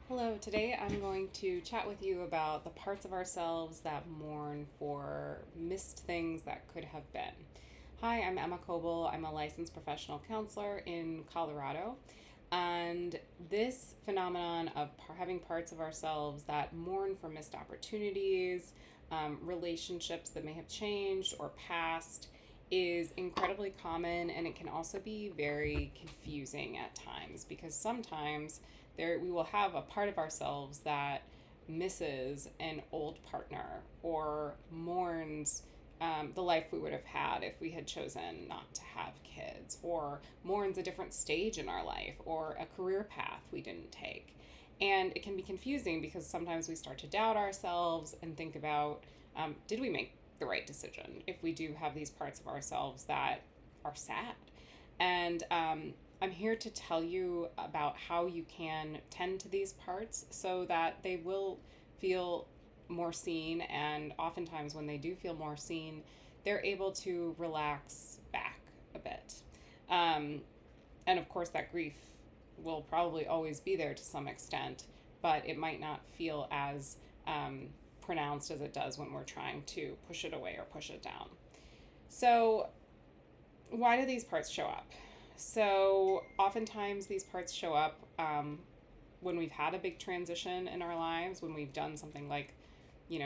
Hello, today I'm going to chat with you about the parts of ourselves that mourn for missed things that could have been. Hi, I'm Emma Coble. I'm a licensed professional counselor in Colorado. And this phenomenon of having parts of ourselves that mourn for missed opportunities, relationships that may have changed or passed, is incredibly common, and it can also be very confusing at times because sometimes we will have a part of ourselves that misses an old partner or mourns the life we would have had if we had chosen not to have kids, or mourns a different stage in our life or a career path we didn't take. And it can be confusing because sometimes we start to doubt ourselves and think about, did we make the right decision if we do have these parts of ourselves that are sad? And I'm here to tell you about how you can tend to these parts so that they will feel more seen. And oftentimes, when they do feel more seen, they're able to relax back a bit. Um, and of course, that grief will probably always be there to some extent, but it might not feel as pronounced as it does when we're trying to push it away or push it down. So, why do these parts show up? So, oftentimes these parts show up when we've had a big transition in our lives, when we've done something like,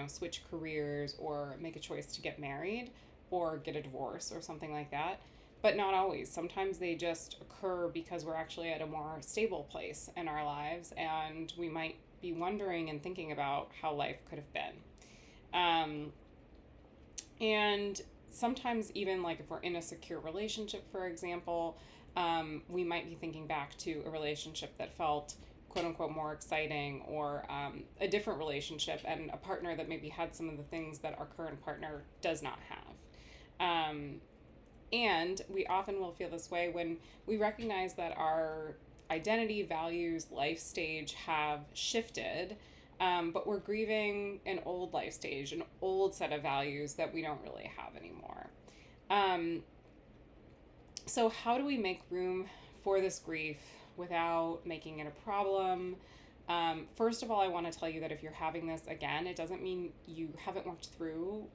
switch careers or make a choice to get married or get a divorce or something like that. But not always. Sometimes they just occur because we're actually at a more stable place in our lives and we might be wondering and thinking about how life could have been. And sometimes, even like if we're in a secure relationship, for example, we might be thinking back to a relationship that felt quote unquote more exciting, or a different relationship and a partner that maybe had some of the things that our current partner does not have. And we often will feel this way when we recognize that our identity, values, life stage have shifted, but we're grieving an old life stage, an old set of values that we don't really have anymore. Um, so, how do we make room for this grief without making it a problem? First of all, I want to tell you that if you're having this again, it doesn't mean you haven't worked through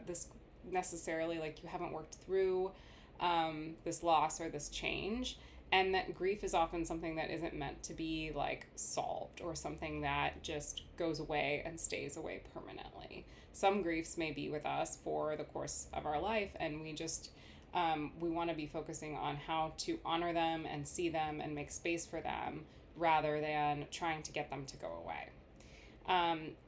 this necessarily, like you haven't worked through this loss or this change. And that grief is often something that isn't meant to be like solved or something that just goes away and stays away permanently. Some griefs may be with us for the course of our life, and we want to be focusing on how to honor them and see them and make space for them rather than trying to get them to go away.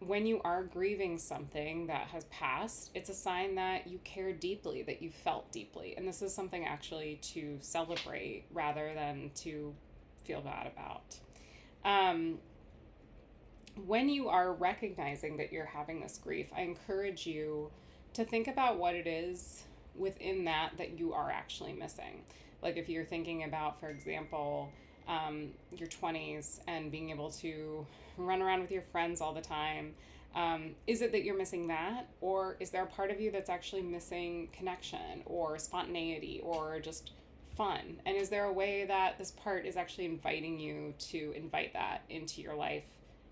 When you are grieving something that has passed, it's a sign that you care deeply, that you felt deeply. And this is something actually to celebrate rather than to feel bad about. When you are recognizing that you're having this grief, I encourage you to think about what it is within that you are actually missing. Like if you're thinking about, for example, your 20s and being able to run around with your friends all the time. Is it that you're missing that? Or is there a part of you that's actually missing connection or spontaneity or just fun? And is there a way that this part is actually inviting you to invite that into your life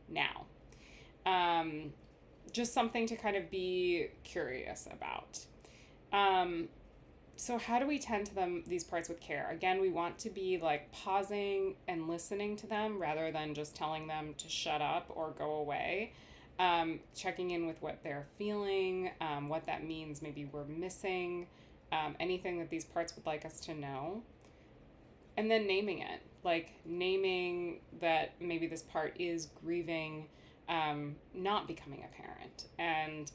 now? Just something to kind of be curious about. So how do we tend to these parts with care? Again, we want to be like pausing and listening to them rather than just telling them to shut up or go away. Checking in with what they're feeling, what that means maybe we're missing, anything that these parts would like us to know. And then naming it, like naming that maybe this part is grieving not becoming a parent, and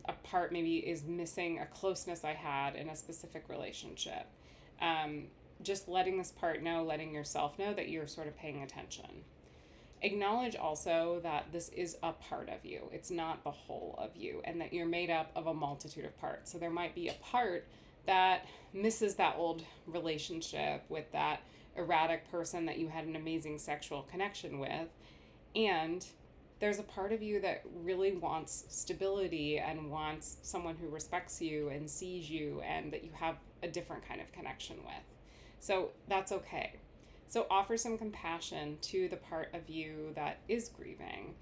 a part maybe is missing a closeness I had in a specific relationship. Just letting this part know, letting yourself know that you're sort of paying attention. Acknowledge also that this is a part of you. It's not the whole of you, and that you're made up of a multitude of parts. So there might be a part that misses that old relationship with that erratic person that you had an amazing sexual connection with, and there's a part of you that really wants stability and wants someone who respects you and sees you and that you have a different kind of connection with. So that's okay. So offer some compassion to the part of you that is grieving.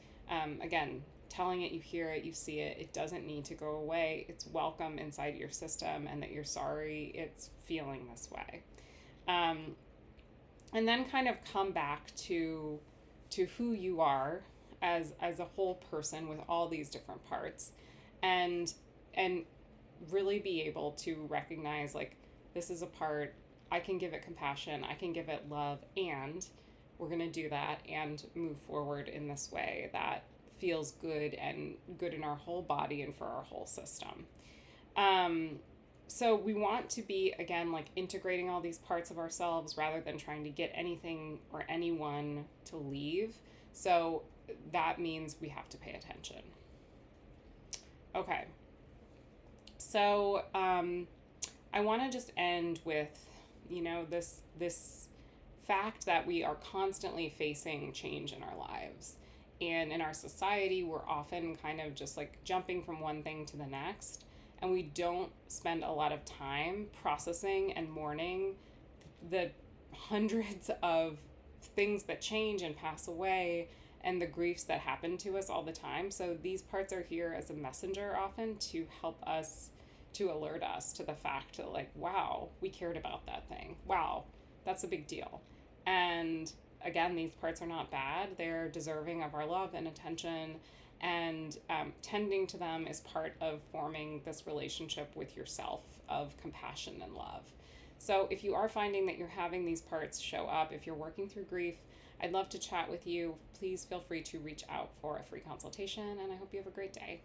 Again, telling it, you hear it, you see it, it doesn't need to go away. It's welcome inside your system, and that you're sorry it's feeling this way. And then kind of come back to who you are as a whole person with all these different parts, and really be able to recognize, like, this is a part, I can give it compassion, I can give it love, and we're going to do that and move forward in this way that feels good, and good in our whole body and for our whole system. So we want to be, again, like, integrating all these parts of ourselves rather than trying to get anything or anyone to leave. So that means we have to pay attention. Okay. So I want to just end with, this fact that we are constantly facing change in our lives. And in our society, we're often kind of just like jumping from one thing to the next. And we don't spend a lot of time processing and mourning the hundreds of things that change and pass away, and the griefs that happen to us all the time. So these parts are here as a messenger often to help us, to alert us to the fact that, like, wow, we cared about that thing. Wow, that's a big deal. And again, these parts are not bad. They're deserving of our love and attention, and tending to them is part of forming this relationship with yourself of compassion and love. So if you are finding that you're having these parts show up, if you're working through grief, I'd love to chat with you. Please feel free to reach out for a free consultation, and I hope you have a great day.